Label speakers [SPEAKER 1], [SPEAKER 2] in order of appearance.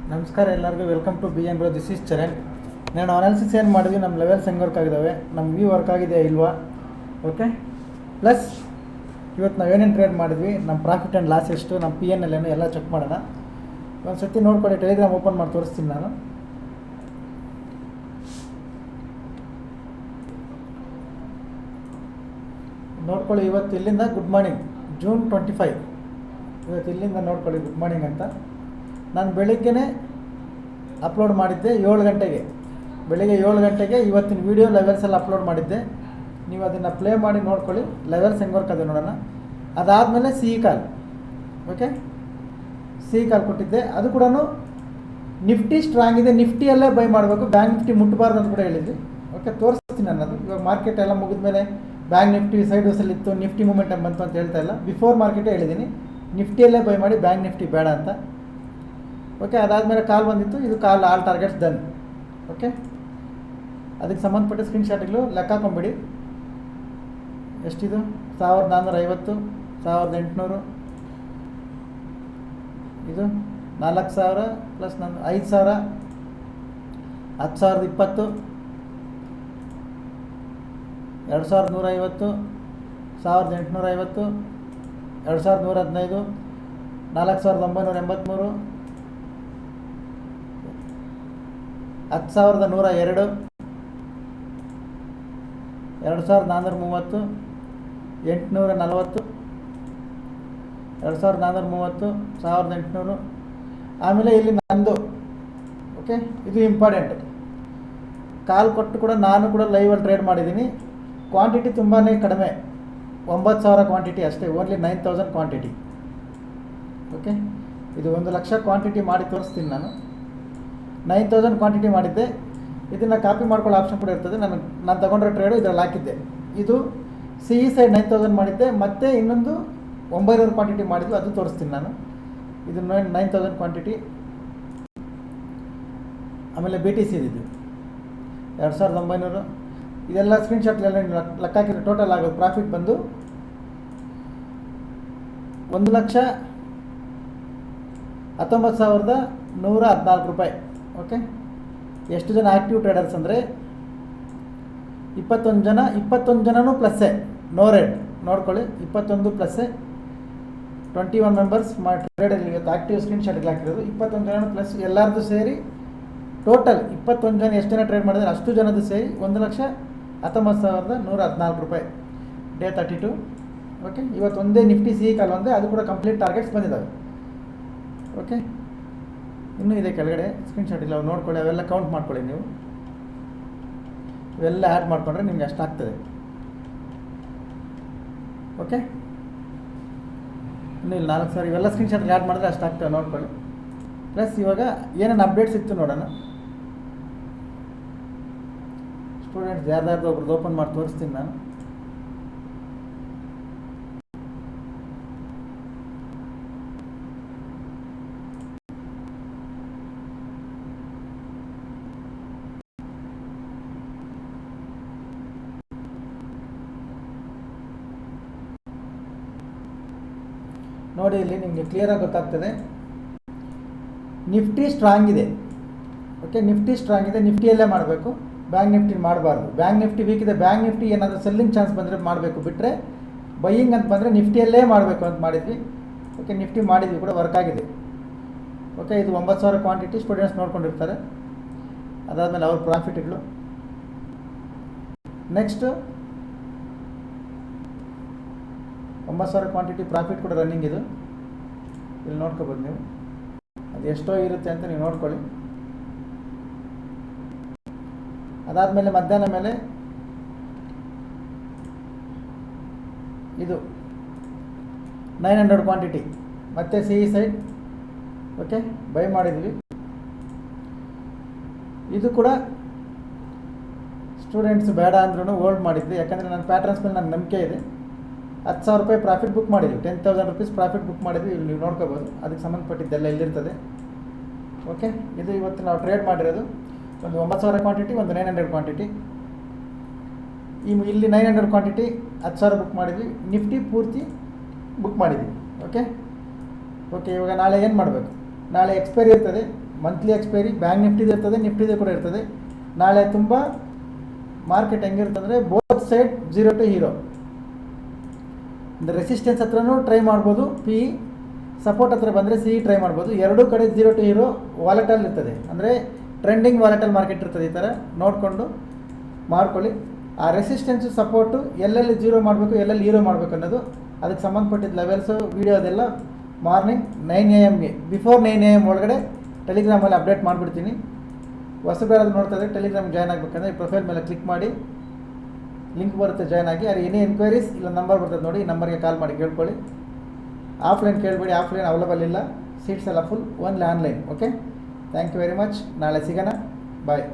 [SPEAKER 1] ನಮಸ್ಕಾರ ಎಲ್ಲರಿಗೂ welcome to BN Bro. This is Charan. ನಾನು ಅನಾಲಿಸಿಸ್ ಏನು ಮಾಡಿದ್ವಿ, ನಮ್ಮ ಲೆವೆಲ್ಸ್ ಹೆಂಗೆ ವರ್ಕ್ ಆಗಿದ್ದಾವೆ, ನಮ್ಮ ವ್ಯೂ ವರ್ಕ್ ಆಗಿದೆಯಾ ಇಲ್ವಾ, ಓಕೆ. ಪ್ಲಸ್ ಇವತ್ತು ನಾವು ಏನೇನು ಟ್ರೇಡ್ ಮಾಡಿದ್ವಿ, ನಮ್ಮ ಪ್ರಾಫಿಟ್ ಆ್ಯಂಡ್ ಲಾಸ್ ಎಷ್ಟು, ನಮ್ಮ PNL ಏನು ಎಲ್ಲ ಚೆಕ್ ಮಾಡೋಣ. ಒಂದು ಸತಿ ನೋಡ್ಕೊಳ್ಳಿ, ಟೆಲಿಗ್ರಾಮ್ ಓಪನ್ ಮಾಡಿ ತೋರಿಸ್ತೀನಿ ನಾನು. ನೋಡ್ಕೊಳ್ಳಿ, ಇವತ್ತು ಇಲ್ಲಿಂದ ಗುಡ್ ಮಾರ್ನಿಂಗ್ June 25. ಇವತ್ತು ಇಲ್ಲಿಂದ ನೋಡ್ಕೊಳ್ಳಿ ಗುಡ್ ಮಾರ್ನಿಂಗ್ ಅಂತ. ನಾನು ಬೆಳಿಗ್ಗೆನೇ ಅಪ್ಲೋಡ್ ಮಾಡಿದ್ದೆ 7 ಗಂಟೆಗೆ, ಬೆಳಿಗ್ಗೆ 7 ಗಂಟೆಗೆ ಇವತ್ತಿನ ವೀಡಿಯೋ ಲೆವೆಲ್ಸ್ ಎಲ್ಲ ಅಪ್ಲೋಡ್ ಮಾಡಿದ್ದೆ. ನೀವು ಅದನ್ನು ಪ್ಲೇ ಮಾಡಿ ನೋಡ್ಕೊಳ್ಳಿ, ಲೆವೆಲ್ಸ್ ಹೆಂಗೆ ವರ್ಕ್ ಅದೇ ನೋಡೋಣ. ಅದಾದಮೇಲೆ CE ಕಾಲ್, ಓಕೆ, CE ಕಾಲ್ ಕೊಟ್ಟಿದ್ದೆ. ಅದು ಕೂಡ ನಿಫ್ಟಿ ಸ್ಟ್ರಾಂಗ್ ಇದೆ, ನಿಫ್ಟಿಯಲ್ಲೇ ಬೈ ಮಾಡಬೇಕು, ಬ್ಯಾಂಕ್ ನಿಫ್ಟಿ ಮುಟ್ಟಬಾರ್ದು ಅಂತ ಕೂಡ ಹೇಳಿದ್ವಿ. ಓಕೆ, ತೋರಿಸ್ತೀನಿ ಅನ್ನೋದು. ಇವಾಗ ಮಾರ್ಕೆಟ್ ಎಲ್ಲ ಮುಗಿದ ಮೇಲೆ ಬ್ಯಾಂಕ್ ನಿಫ್ಟಿ ಸೈಡ್ ವಸಲ್ಲಿತ್ತು, ನಿಫ್ಟಿ ಮೂಮೆಂಟಮ್ ಬಂತು ಅಂತ ಹೇಳ್ತಾ ಇಲ್ಲ, ಬಿಫೋರ್ ಮಾರ್ಕೆಟೇ ಹೇಳಿದ್ದೀನಿ ನಿಫ್ಟಿಯಲ್ಲೇ ಬೈ ಮಾಡಿ, ಬ್ಯಾಂಕ್ ನಿಫ್ಟಿ ಬೇಡ ಅಂತ. ಓಕೆ, ಅದಾದಮೇಲೆ ಕಾಲ್ ಬಂದಿತ್ತು, ಇದು call all targets done. Okay, ಅದಕ್ಕೆ ಸಂಬಂಧಪಟ್ಟ ಸ್ಕ್ರೀನ್ಶಾಟ್ಗಳು ಲೆಕ್ಕ ಹಾಕೊಂಬಿಡಿ. ಎಷ್ಟಿದು 1450, 1800, ಇದು 4000 ಪ್ಲಸ್ ನನ್ನ 5000, 10,020, 2150, 1850, 2115, 4983, 10,102, 2,430, 840, 2,430, 1,800. ಆಮೇಲೆ ಇಲ್ಲಿ ನಂದು, ಓಕೆ, ಇದು ಇಂಪಾರ್ಟೆಂಟ್. ಕಾಲ್ ಕೊಟ್ಟು ಕೂಡ ನಾನು ಕೂಡ ಲೈವಲ್ಲಿ ಟ್ರೇಡ್ ಮಾಡಿದ್ದೀನಿ. ಕ್ವಾಂಟಿಟಿ ತುಂಬಾ ಕಡಿಮೆ, 9,000 ಕ್ವಾಂಟಿಟಿ ಅಷ್ಟೇ, ಓನ್ಲಿ 9,000 ಕ್ವಾಂಟಿಟಿ. ಓಕೆ, ಇದು 1,00,000 ಕ್ವಾಂಟಿಟಿ ಮಾಡಿ ತೋರಿಸ್ತೀನಿ ನಾನು. 9,000 ಕ್ವಾಂಟಿಟಿ ಮಾಡಿದ್ದೆ. ಇದನ್ನು ಕಾಪಿ ಮಾಡ್ಕೊಳ್ಳೋ ಆಪ್ಷನ್ ಕೂಡ ಇರ್ತದೆ. ನಾನು ತಗೊಂಡಿರೋ ಟ್ರೇಡು ಇದರಲ್ಲಿ ಹಾಕಿದ್ದೆ. ಇದು CE ಸೈಡ್ 9,000 ಮಾಡಿದ್ದೆ, ಮತ್ತು ಇನ್ನೊಂದು 900 ಕ್ವಾಂಟಿಟಿ ಮಾಡಿದ್ದು, ಅದು ತೋರಿಸ್ತೀನಿ ನಾನು. ಇದು 9,000 ಕ್ವಾಂಟಿಟಿ. ಆಮೇಲೆ BTC ಇದು 2,900. ಇದೆಲ್ಲ ಸ್ಕ್ರೀನ್ಶಾಟ್ಲೆಲ್ಲ ಲೆಕ್ಕ ಹಾಕಿದ್ರೆ ಟೋಟಲ್ ಆಗೋದು ಪ್ರಾಫಿಟ್ ಬಂದು 1,19,114 ರೂಪಾಯಿ. ಓಕೆ, ಎಷ್ಟು ಜನ ಆ್ಯಕ್ಟಿವ್ ಟ್ರೇಡರ್ಸ್ ಅಂದರೆ 21 ಜನನೂ ಪ್ಲಸ್ಸೇ, ನೋ ರೇಟ್ ನೋಡ್ಕೊಳ್ಳಿ, 21 ಪ್ಲಸ್ಸೇ. 21 ಮೆಂಬರ್ಸ್ ಟ್ರೇಡಲ್ಲಿ ಇವತ್ತು ಆ್ಯಕ್ಟಿವ್ ಸ್ಕ್ರೀನ್ಶಾಟ್ಗೆ ಹಾಕಿರೋದು. 21 ಜನನೂ ಪ್ಲಸ್, ಎಲ್ಲರದ್ದು ಸೇರಿ ಟೋಟಲ್ 21 ಜನ ಎಷ್ಟು ಜನ ಟ್ರೇಡ್ ಮಾಡಿದ್ರೆ ಅಷ್ಟು ಜನದ್ದು ಸೇರಿ 1,19,114 ರೂಪಾಯಿ. ಡೇ 32. ಓಕೆ, ಇವತ್ತು ಒಂದೇ ನಿಫ್ಟಿ CE ಕಾಲ್ ಒಂದೇ, ಅದು ಕೂಡ ಕಂಪ್ಲೀಟ್ ಟಾರ್ಗೆಟ್ಸ್ ಬಂದಿದ್ದಾವೆ. ಓಕೆ, ಇನ್ನೂ ಇದೆ ಕೆಳಗಡೆ ಸ್ಕ್ರೀನ್ಶಾಟ್ ಇಲ್ಲ, ಅವು ನೋಡ್ಕೊಳ್ಳಿ, ಅವೆಲ್ಲ ಕೌಂಟ್ ಮಾಡ್ಕೊಳ್ಳಿ ನೀವು. ಇವೆಲ್ಲ ಆ್ಯಡ್ ಮಾಡಿಕೊಂಡ್ರೆ ನಿಮ್ಗೆ ಅಷ್ಟಾಗ್ತದೆ. ಓಕೆ, ಇನ್ನೂ ಇಲ್ಲಿ 4,000 ಇವೆಲ್ಲ ಸ್ಕ್ರೀನ್ಶಾಟ್ಗೆ ಆ್ಯಡ್ ಮಾಡಿದ್ರೆ ಅಷ್ಟಾಗ್ತವೆ, ನೋಡ್ಕೊಳ್ಳಿ. ಪ್ಲಸ್ ಇವಾಗ ಏನೇನು ಅಪ್ಡೇಟ್ಸ್ ಇತ್ತು ನೋಡೋಣ. ಸ್ಟೂಡೆಂಟ್ಸ್ ಯಾರ್ದಾರ್ದು ಒಬ್ರದ್ದು ಓಪನ್ ಮಾಡಿ ತೋರಿಸ್ತೀನಿ ನಾನು. ನೋಡಿ, ಇಲ್ಲಿ ನಿಮಗೆ ಕ್ಲಿಯರಾಗಿ ಗೊತ್ತಾಗ್ತದೆ. ನಿಫ್ಟಿ ಸ್ಟ್ರಾಂಗ್ ಇದೆ. ಓಕೆ, ನಿಫ್ಟಿ ಸ್ಟ್ರಾಂಗ್ ಇದೆ, ನಿಫ್ಟಿಯಲ್ಲೇ ಮಾಡಬೇಕು, ಬ್ಯಾಂಕ್ ನಿಫ್ಟಿ ಮಾಡಬಾರ್ದು. ಬ್ಯಾಂಕ್ ನಿಫ್ಟಿ ವೀಕ್ ಇದೆ, ಬ್ಯಾಂಕ್ ನಿಫ್ಟಿ ಏನಾದರೂ ಸೆಲ್ಲಿಂಗ್ ಚಾನ್ಸ್ ಬಂದರೆ ಮಾಡಬೇಕು, ಬಿಟ್ಟರೆ ಬೈಯಿಂಗ್ ಅಂತ ಬಂದರೆ ನಿಫ್ಟಿಯಲ್ಲೇ ಮಾಡಬೇಕು ಅಂತ ಮಾಡಿದ್ವಿ. ಓಕೆ, ನಿಫ್ಟಿ ಮಾಡಿದ್ವಿ ಕೂಡ, ವರ್ಕ್ ಆಗಿದೆ. ಓಕೆ, ಇದು 9,000 ಕ್ವಾಂಟಿಟಿ ಸ್ಟೂಡೆಂಟ್ಸ್ ನೋಡ್ಕೊಂಡಿರ್ತಾರೆ. ಅದಾದಮೇಲೆ ಅವ್ರ ಪ್ರಾಫಿಟ್ಗಳು. ನೆಕ್ಸ್ಟು 9,000 ಕ್ವಾಂಟಿಟಿ ಪ್ರಾಫಿಟ್ ಕೂಡ ರನ್ನಿಂಗ್ ಇದು, ಇಲ್ಲಿ ನೋಡ್ಕೋಬೋದು ನೀವು. ಅದು ಎಷ್ಟೋ ಇರುತ್ತೆ ಅಂತ ನೀವು ನೋಡ್ಕೊಳ್ಳಿ. ಅದಾದಮೇಲೆ ಮಧ್ಯಾಹ್ನ ಮೇಲೆ ಇದು 900 ಕ್ವಾಂಟಿಟಿ ಮತ್ತು CE ಸೈಡ್, ಓಕೆ, ಬೈ ಮಾಡಿದ್ವಿ. ಇದು ಕೂಡ ಸ್ಟೂಡೆಂಟ್ಸ್ ಬೇಡ ಅಂದ್ರೂ ಹೋಲ್ಡ್ ಮಾಡಿದ್ವಿ, ಯಾಕಂದರೆ ನನ್ನ ಪ್ಯಾಟ್ರನ್ಸ್ ಮೇಲೆ ನನ್ನ ನಂಬಿಕೆ ಇದೆ. 10,000 ರೂಪಾಯಿ ಪ್ರಾಫಿಟ್ ಬುಕ್ ಮಾಡಿದ್ವಿ, 10,000 ರುಪೀಸ್ ಪ್ರಾಫಿಟ್ ಬುಕ್ ಮಾಡಿದ್ವಿ. ಇಲ್ಲಿ ನೀವು ನೋಡ್ಕೋಬೋದು, ಅದಕ್ಕೆ ಸಂಬಂಧಪಟ್ಟಿದ್ದೆಲ್ಲ ಇಲ್ಲಿರ್ತದೆ. ಓಕೆ, ಇದು ಇವತ್ತು ನಾವು ಟ್ರೇಡ್ ಮಾಡಿರೋದು. ಒಂದು 9,000 ಕ್ವಾಂಟಿಟಿ, ಒಂದು 900 ಕ್ವಾಂಟಿಟಿ. ಇಲ್ಲಿ 900 ಕ್ವಾಂಟಿಟಿ 10,000 ಬುಕ್ ಮಾಡಿದ್ವಿ, ನಿಫ್ಟಿ ಪೂರ್ತಿ ಬುಕ್ ಮಾಡಿದ್ವಿ. ಓಕೆ, ಇವಾಗ ನಾಳೆ ಏನು ಮಾಡಬೇಕು, ನಾಳೆ ಎಕ್ಸ್ಪೈರಿ ಇರ್ತದೆ, ಮಂತ್ಲಿ ಎಕ್ಸ್ಪೈರಿ ಬ್ಯಾಂಕ್ ನಿಫ್ಟಿದು ಇರ್ತದೆ, ನಿಫ್ಟಿದು ಕೂಡ ಇರ್ತದೆ. ನಾಳೆ ತುಂಬ ಮಾರ್ಕೆಟ್ ಹೆಂಗಿರ್ತಂದರೆ both side 0 to hero. Resistance ಹತ್ರನೂ ಟ್ರೈ ಮಾಡ್ಬೋದು, ಪಿ ಸಪೋರ್ಟ್ ಹತ್ರ ಬಂದರೆ ಸಿ ಟ್ರೈ ಮಾಡ್ಬೋದು. ಎರಡೂ ಕಡೆ 0 to ಹೀರೋ ವಾಲೆಟಲ್ ಇರ್ತದೆ, ಅಂದರೆ ಟ್ರೆಂಡಿಂಗ್ ವಾಲೆಟಲ್ ಮಾರ್ಕೆಟ್ ಇರ್ತದೆ. ಈ ಥರ ನೋಡಿಕೊಂಡು ಮಾಡ್ಕೊಳ್ಳಿ. ಆ ರೆಸಿಸ್ಟೆನ್ಸು ಸಪೋರ್ಟು ಎಲ್ಲೆಲ್ಲಿ 0 ಮಾಡಬೇಕು, ಎಲ್ಲೆಲ್ಲಿ ಹೀರೋ ಮಾಡಬೇಕು ಅನ್ನೋದು ಅದಕ್ಕೆ ಸಂಬಂಧಪಟ್ಟಿದ್ದ ಲೆವೆಲ್ಸು ವೀಡಿಯೋದೆಲ್ಲ ಮಾರ್ನಿಂಗ್ 9 AM ಬಿಫೋರ್ 9 AM ಒಳಗಡೆ ಟೆಲಿಗ್ರಾಮಲ್ಲಿ ಅಪ್ಡೇಟ್ ಮಾಡಿಬಿಡ್ತೀನಿ. ಹೊಸಬರಾದ್ರು ನೋಡ್ತಾ ಇದ್ದರೆ ಟೆಲಿಗ್ರಾಮ್ ಜಾಯ್ನ್ ಆಗಬೇಕಂದ್ರೆ ಈ ಪ್ರೊಫೈಲ್ ಮೇಲೆ ಕ್ಲಿಕ್ ಮಾಡಿ, ಲಿಂಕ್ ಬರುತ್ತೆ, ಜಾಯ್ನ್ ಆಗಿ. ಅಲ್ಲಿ ಏನೇ ಎನ್ಕ್ವೈರೀಸ್ ಇಲ್ಲ ನಂಬರ್ ಬರ್ತದೆ ನೋಡಿ, ಈ ನಂಬರ್ಗೆ ಕಾಲ್ ಮಾಡಿ ಕೇಳ್ಕೊಳ್ಳಿ. ಆಫ್ಲೈನ್ ಕೇಳಬೇಡಿ, ಆಫ್ಲೈನ್ ಅವೈಲೇಬಲ್ ಇಲ್ಲ, ಸೀಟ್ಸ್ ಎಲ್ಲ full, only online. Okay, thank you very much. ನಾಳೆ ಸಿಗೋಣ, ಬಾಯ್.